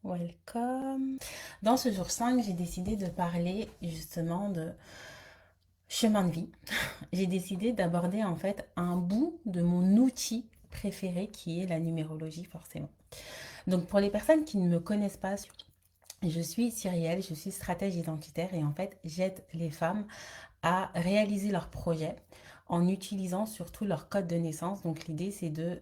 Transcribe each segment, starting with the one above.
welcome. Dans ce jour 5, j'ai décidé de parler justement de chemin de vie. J'ai décidé d'aborder en fait un bout de mon outil préféré qui est la numérologie forcément. Donc pour les personnes qui ne me connaissent pas, je suis Cyrielle, je suis stratège identitaire et en fait j'aide les femmes à réaliser leurs projets en utilisant surtout leur code de naissance. Donc l'idée c'est de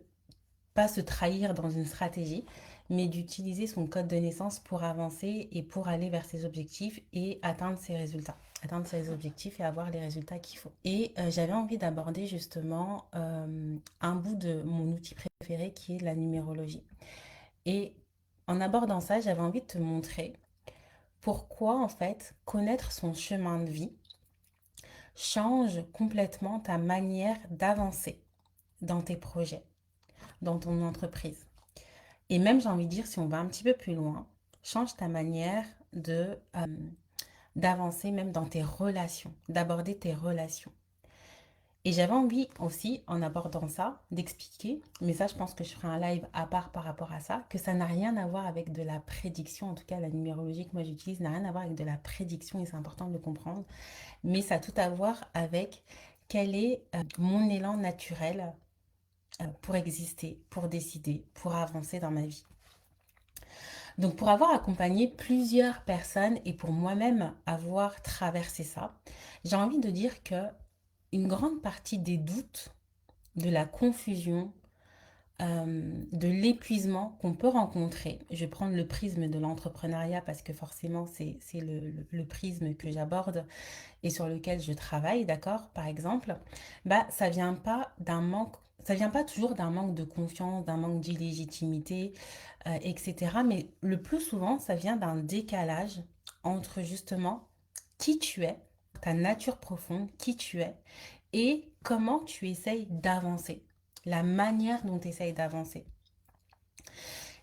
pas se trahir dans une stratégie, mais d'utiliser son code de naissance pour avancer et pour aller vers ses objectifs et atteindre ses résultats. Atteindre ses objectifs et avoir les résultats qu'il faut. Et j'avais envie d'aborder justement un bout de mon outil préféré qui est la numérologie. Et en abordant ça, j'avais envie de te montrer pourquoi en fait connaître son chemin de vie change complètement ta manière d'avancer dans tes projets, dans ton entreprise. Et même, j'ai envie de dire, si on va un petit peu plus loin, change ta manière d'avancer même dans tes relations, d'aborder tes relations. Et j'avais envie aussi, en abordant ça, d'expliquer, mais ça, je pense que je ferai un live à part par rapport à ça, que ça n'a rien à voir avec de la prédiction, en tout cas la numérologie que moi j'utilise n'a rien à voir avec de la prédiction et c'est important de le comprendre, mais ça a tout à voir avec quel est mon élan naturel pour exister, pour décider, pour avancer dans ma vie. Donc pour avoir accompagné plusieurs personnes et pour moi-même avoir traversé ça, j'ai envie de dire que une grande partie des doutes, de la confusion, de l'épuisement qu'on peut rencontrer, je vais prendre le prisme de l'entrepreneuriat parce que forcément c'est le prisme que j'aborde et sur lequel je travaille, d'accord, par exemple, bah ça vient pas d'un manque, ça vient pas toujours d'un manque de confiance, d'un manque d'illégitimité, etc. Mais le plus souvent, ça vient d'un décalage entre justement qui tu es, ta nature profonde, qui tu es, et comment tu essayes d'avancer, la manière dont tu essayes d'avancer.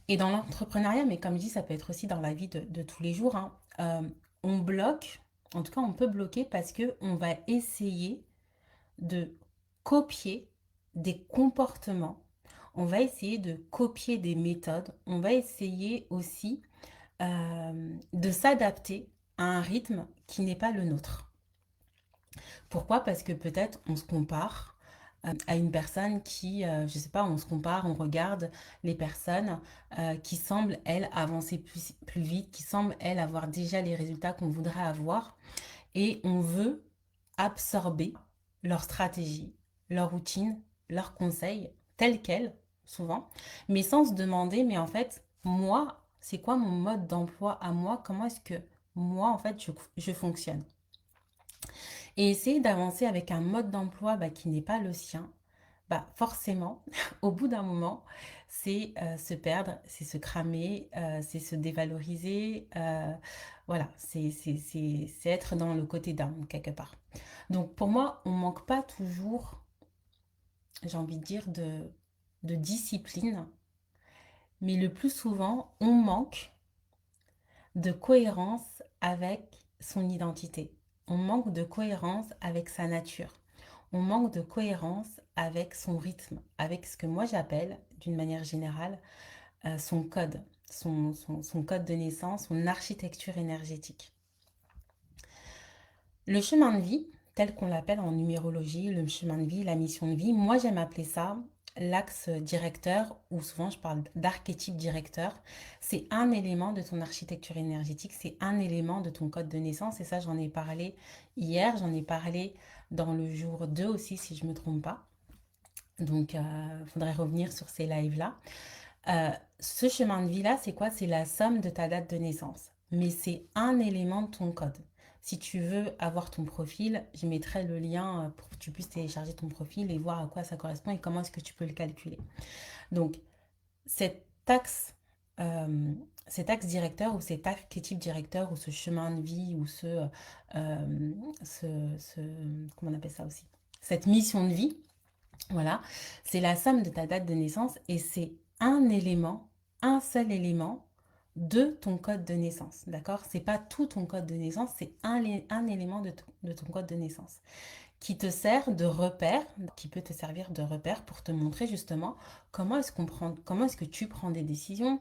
Et dans l'entrepreneuriat, mais comme je dis, ça peut être aussi dans la vie de tous les jours, hein, on bloque, en tout cas on peut bloquer parce qu'on va essayer de copier des comportements, on va essayer de copier des méthodes, on va essayer aussi de s'adapter à un rythme qui n'est pas le nôtre. Pourquoi? Parce que peut-être on se compare à une personne qui, je sais pas, on se compare, on regarde les personnes qui semblent, elles, avancer plus vite, qui semblent, elles, avoir déjà les résultats qu'on voudrait avoir. Et on veut absorber leur stratégie, leur routine, leurs conseils, tels quels, souvent, mais sans se demander, mais en fait, moi, c'est quoi mon mode d'emploi à moi? Comment est-ce que moi, en fait, je fonctionne? Et essayer d'avancer avec un mode d'emploi qui n'est pas le sien, bah forcément, au bout d'un moment, c'est se perdre, c'est se cramer, c'est se dévaloriser. Voilà, c'est être dans le côté down quelque part. Donc pour moi, on manque pas toujours, j'ai envie de dire, de discipline, mais le plus souvent, on manque de cohérence avec son identité. On manque de cohérence avec sa nature. On manque de cohérence avec son rythme, avec ce que moi j'appelle, d'une manière générale, son code, son code de naissance, son architecture énergétique. Le chemin de vie, tel qu'on l'appelle en numérologie, le chemin de vie, la mission de vie, moi j'aime appeler ça l'axe directeur, ou souvent je parle d'archétype directeur. C'est un élément de ton architecture énergétique, c'est un élément de ton code de naissance, et ça j'en ai parlé hier, j'en ai parlé dans le jour 2 aussi, si je ne me trompe pas. Donc, il faudrait revenir sur ces lives-là. Ce chemin de vie-là, c'est quoi? C'est la somme de ta date de naissance. Mais c'est un élément de ton code. Si tu veux avoir ton profil, je mettrai le lien pour que tu puisses télécharger ton profil et voir à quoi ça correspond et comment est-ce que tu peux le calculer. Donc, cet axe, euh, cet axe directeur ou cet archétype directeur ou ce chemin de vie ou comment on appelle ça aussi? Cette mission de vie, voilà, c'est la somme de ta date de naissance et c'est un élément, un seul élément de ton code de naissance, d'accord? C'est pas tout ton code de naissance, c'est un élément de ton code de naissance. qui te sert de repère, qui peut te servir de repère pour te montrer justement comment est-ce que tu prends des décisions,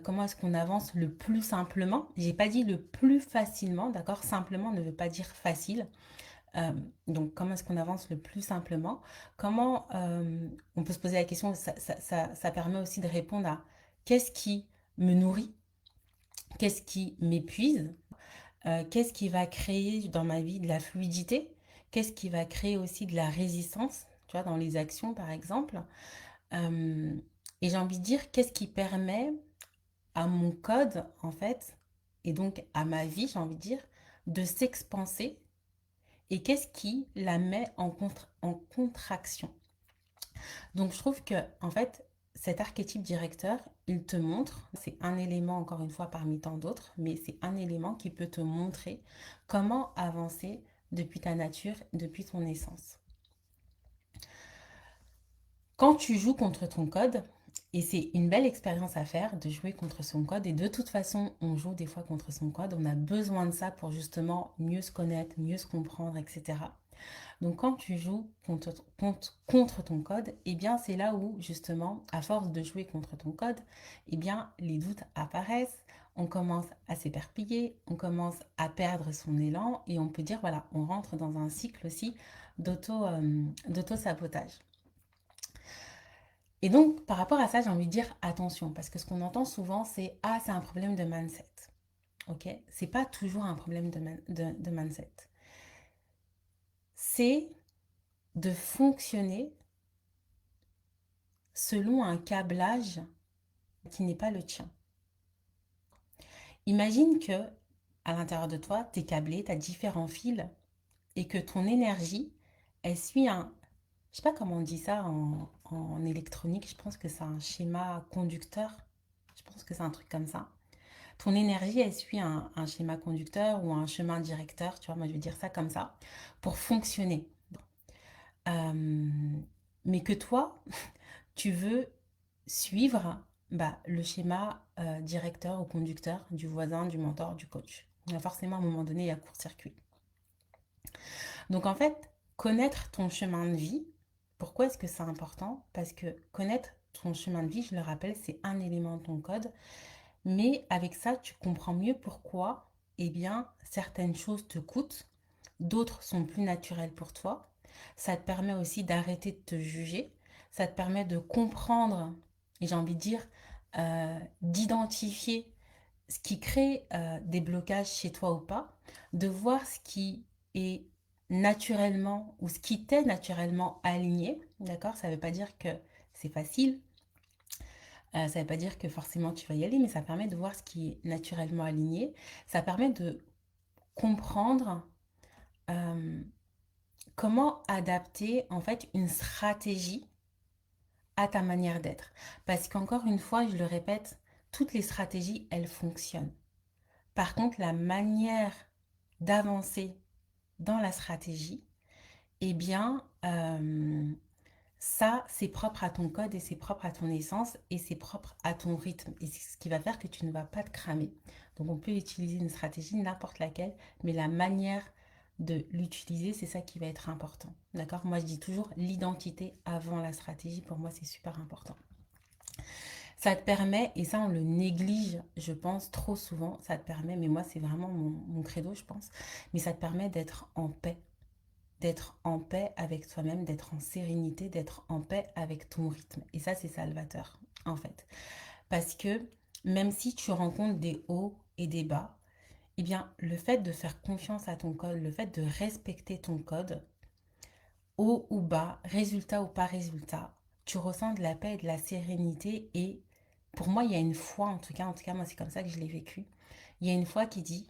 comment est-ce qu'on avance le plus simplement. J'ai pas dit le plus facilement, d'accord? Simplement ne veut pas dire facile. Euh, donc, comment est-ce qu'on avance le plus simplement? Comment on peut se poser la question, ça permet aussi de répondre à qu'est-ce qui me nourrit, qu'est-ce qui m'épuise, qu'est-ce qui va créer dans ma vie de la fluidité, qu'est-ce qui va créer aussi de la résistance, tu vois, dans les actions par exemple. Euh, et j'ai envie de dire, qu'est-ce qui permet à mon code, en fait, et donc à ma vie, j'ai envie de dire, de s'expanser et qu'est-ce qui la met en contraction. Donc je trouve que, en fait, cet archétype directeur, il te montre, c'est un élément encore une fois parmi tant d'autres, mais c'est un élément qui peut te montrer comment avancer depuis ta nature, depuis ton essence. Quand tu joues contre ton code, et c'est une belle expérience à faire de jouer contre son code, et de toute façon, on joue des fois contre son code, on a besoin de ça pour justement mieux se connaître, mieux se comprendre, etc. Donc quand tu joues contre ton code, eh bien c'est là où justement, à force de jouer contre ton code, eh bien les doutes apparaissent, on commence à s'éperpiller, on commence à perdre son élan et on peut dire voilà, on rentre dans un cycle aussi d'auto-sabotage. Et donc par rapport à ça, j'ai envie de dire attention parce que ce qu'on entend souvent c'est ah c'est un problème de mindset. Ok, c'est pas toujours un problème de mindset. C'est de fonctionner selon un câblage qui n'est pas le tien. Imagine que à l'intérieur de toi, tu es câblé, tu as différents fils et que ton énergie, elle suit un... Je sais pas comment on dit ça en électronique, je pense que c'est un schéma conducteur. Je pense que c'est un truc comme ça. Ton énergie, elle suit un schéma conducteur ou un chemin directeur, tu vois, moi je vais dire ça comme ça, pour fonctionner. Euh, mais que toi, tu veux suivre le schéma directeur ou conducteur du voisin, du mentor, du coach. Il y a forcément à un moment donné, il y a court-circuit. Donc en fait, connaître ton chemin de vie, pourquoi est-ce que c'est important? Parce que connaître ton chemin de vie, je le rappelle, c'est un élément de ton code. Mais avec ça, tu comprends mieux pourquoi, eh bien, certaines choses te coûtent, d'autres sont plus naturelles pour toi. Ça te permet aussi d'arrêter de te juger. Ça te permet de comprendre, et j'ai envie de dire, d'identifier ce qui crée des blocages chez toi ou pas, de voir ce qui est naturellement ou ce qui t'est naturellement aligné. D'accord? Ça ne veut pas dire que c'est facile, ça ne veut pas dire que forcément tu vas y aller, mais ça permet de voir ce qui est naturellement aligné. Ça permet de comprendre euh, comment adapter en fait une stratégie à ta manière d'être. Parce qu'encore une fois, je le répète, toutes les stratégies, elles fonctionnent. Par contre, la manière d'avancer dans la stratégie, eh bien, ça, c'est propre à ton code et c'est propre à ton essence et c'est propre à ton rythme. Et c'est ce qui va faire que tu ne vas pas te cramer. Donc, on peut utiliser une stratégie, n'importe laquelle, mais la manière de l'utiliser, c'est ça qui va être important. D'accord? Moi, je dis toujours l'identité avant la stratégie. Pour moi, c'est super important. Ça te permet, et ça on le néglige, je pense, trop souvent, ça te permet, mais moi c'est vraiment mon credo, je pense, mais ça te permet d'être en paix avec toi-même, d'être en sérénité, d'être en paix avec ton rythme. Et ça c'est salvateur, en fait. Parce que même si tu rencontres des hauts et des bas, eh bien le fait de faire confiance à ton code, le fait de respecter ton code, haut ou bas, résultat ou pas résultat, tu ressens de la paix et de la sérénité et pour moi, il y a une foi, en tout cas, moi, c'est comme ça que je l'ai vécu. Il y a une foi qui dit,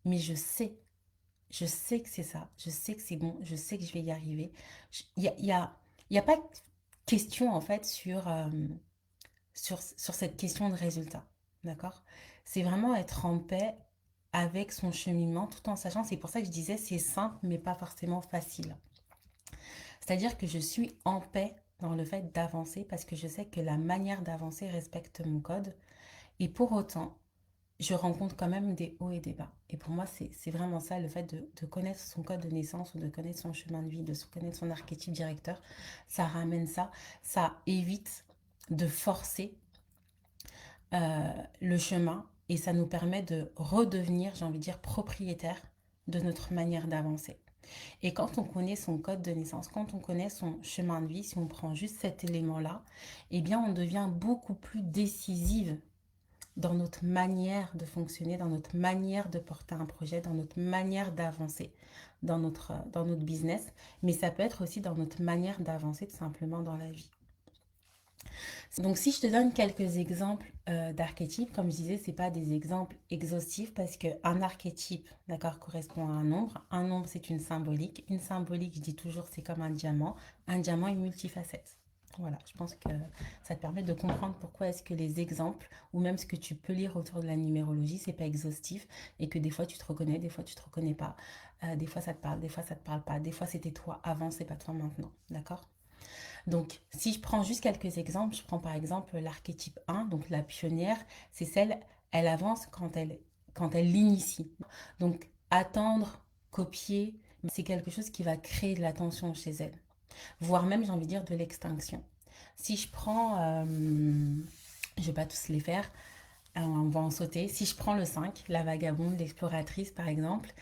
mais je sais que c'est ça, je sais que c'est bon, je sais que je vais y arriver. Il y a pas de question, en fait, sur cette question de résultat. D'accord? C'est vraiment être en paix avec son cheminement, tout en sachant, c'est pour ça que je disais, c'est simple, mais pas forcément facile. C'est-à-dire que je suis en paix dans le fait d'avancer parce que je sais que la manière d'avancer respecte mon code. Et pour autant, je rencontre quand même des hauts et des bas. Et pour moi, c'est vraiment ça, le fait de connaître son code de naissance ou de connaître son chemin de vie, connaître son archétype directeur, ça ramène ça, ça évite de forcer le chemin et ça nous permet de redevenir, j'ai envie de dire, propriétaire de notre manière d'avancer. Et quand on connaît son code de naissance, quand on connaît son chemin de vie, si on prend juste cet élément-là, eh bien on devient beaucoup plus décisive dans notre manière de fonctionner, dans notre manière de porter un projet, dans notre manière d'avancer dans notre business, mais ça peut être aussi dans notre manière d'avancer tout simplement dans la vie. Donc si je te donne quelques exemples d'archétypes, comme je disais, ce n'est pas des exemples exhaustifs parce qu'un archétype, d'accord, correspond à un nombre. Un nombre, c'est une symbolique. Une symbolique, je dis toujours, c'est comme un diamant. Un diamant est multifacette. Voilà, je pense que ça te permet de comprendre pourquoi est-ce que les exemples, ou même ce que tu peux lire autour de la numérologie, c'est pas exhaustif et que des fois tu te reconnais, des fois tu te reconnais pas. Des fois ça te parle, des fois ça te parle pas. Des fois c'était toi avant, c'est pas toi maintenant. D'accord? Donc, si je prends juste quelques exemples, je prends par exemple l'archétype 1, donc la pionnière, c'est celle, elle avance quand elle l'initie. Donc, attendre, copier, c'est quelque chose qui va créer de la tension chez elle, voire même, j'ai envie de dire, de l'extinction. Si je prends, je vais pas tous les faire, on va en sauter. Si je prends le 5, la vagabonde, l'exploratrice par exemple,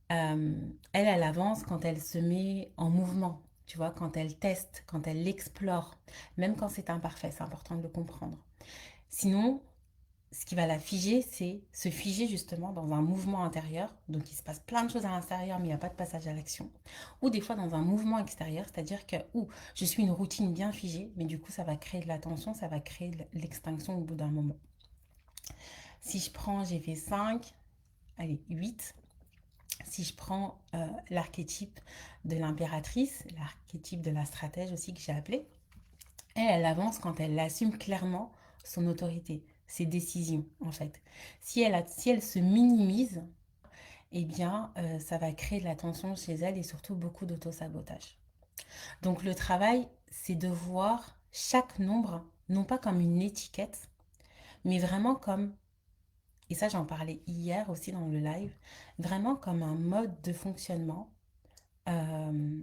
elle avance quand elle se met en mouvement, tu vois, quand elle teste, quand elle explore, même quand c'est imparfait, c'est important de le comprendre. Sinon, ce qui va la figer, c'est se figer justement dans un mouvement intérieur. Donc, il se passe plein de choses à l'intérieur, mais il n'y a pas de passage à l'action. Ou des fois dans un mouvement extérieur, c'est-à-dire que je suis une routine bien figée, mais du coup, ça va créer de la tension, ça va créer de l'extinction au bout d'un moment. Si je prends, j'ai fait 5, allez, 8. Si je prends l'archétype de l'impératrice, l'archétype de la stratège aussi que j'ai appelé, elle avance quand elle assume clairement son autorité, ses décisions en fait. Si elle se minimise, eh bien ça va créer de la tension chez elle et surtout beaucoup d'autosabotage. Donc le travail, c'est de voir chaque nombre, non pas comme une étiquette, mais vraiment comme, et ça j'en parlais hier aussi dans le live, vraiment comme un mode de fonctionnement euh,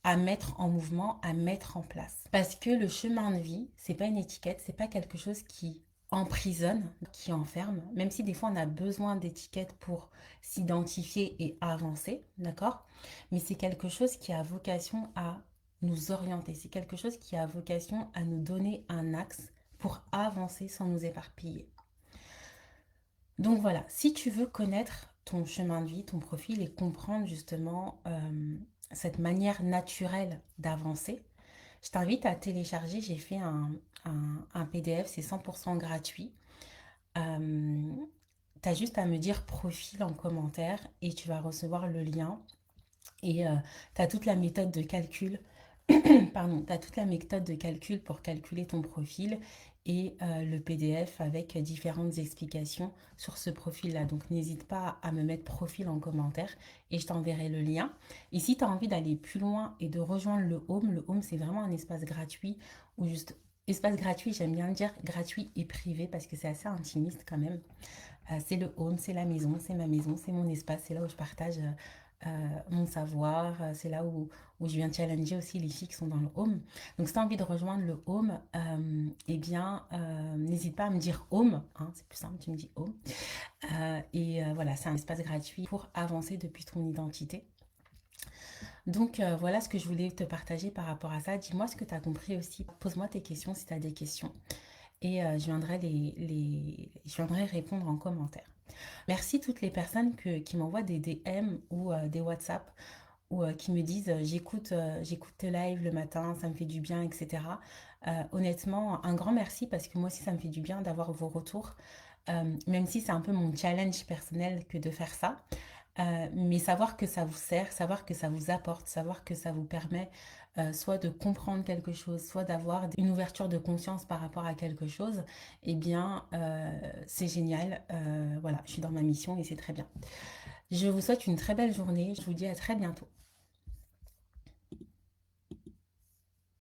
à mettre en mouvement, à mettre en place. Parce que le chemin de vie, c'est pas une étiquette, c'est pas quelque chose qui emprisonne, qui enferme, même si des fois on a besoin d'étiquettes pour s'identifier et avancer, d'accord? Mais c'est quelque chose qui a vocation à nous orienter, c'est quelque chose qui a vocation à nous donner un axe pour avancer sans nous éparpiller. Donc voilà, si tu veux connaître ton chemin de vie, ton profil et comprendre justement cette manière naturelle d'avancer, je t'invite à télécharger, j'ai fait un PDF, c'est 100% gratuit. Tu as juste à me dire profil en commentaire et tu vas recevoir le lien. Et tu as toute la méthode de calcul pardon, tu as toute la méthode de calcul pour calculer ton profil et le PDF avec différentes explications sur ce profil-là. Donc n'hésite pas à me mettre profil en commentaire et je t'enverrai le lien. Et si tu as envie d'aller plus loin et de rejoindre le home c'est vraiment un espace gratuit ou juste espace gratuit, j'aime bien le dire gratuit et privé parce que c'est assez intimiste quand même. C'est le home, c'est la maison, c'est ma maison, c'est mon espace, c'est là où je partage mon savoir, c'est là où je viens challenger aussi les filles qui sont dans le home. Donc si tu as envie de rejoindre le home, eh bien, n'hésite pas à me dire home, hein, c'est plus simple, tu me dis home. Voilà, c'est un espace gratuit pour avancer depuis ton identité. Donc voilà ce que je voulais te partager par rapport à ça. Dis-moi ce que tu as compris aussi. Pose-moi tes questions si tu as des questions et je je viendrai répondre en commentaire. Merci toutes les personnes qui m'envoient des DM ou des WhatsApp ou qui me disent j'écoute tes lives le matin, ça me fait du bien, etc. Honnêtement, un grand merci parce que moi aussi ça me fait du bien d'avoir vos retours, même si c'est un peu mon challenge personnel que de faire ça. Mais savoir que ça vous sert, savoir que ça vous apporte, savoir que ça vous permet soit de comprendre quelque chose, soit d'avoir une ouverture de conscience par rapport à quelque chose, eh bien, c'est génial. Voilà, je suis dans ma mission et c'est très bien. Je vous souhaite une très belle journée. Je vous dis à très bientôt.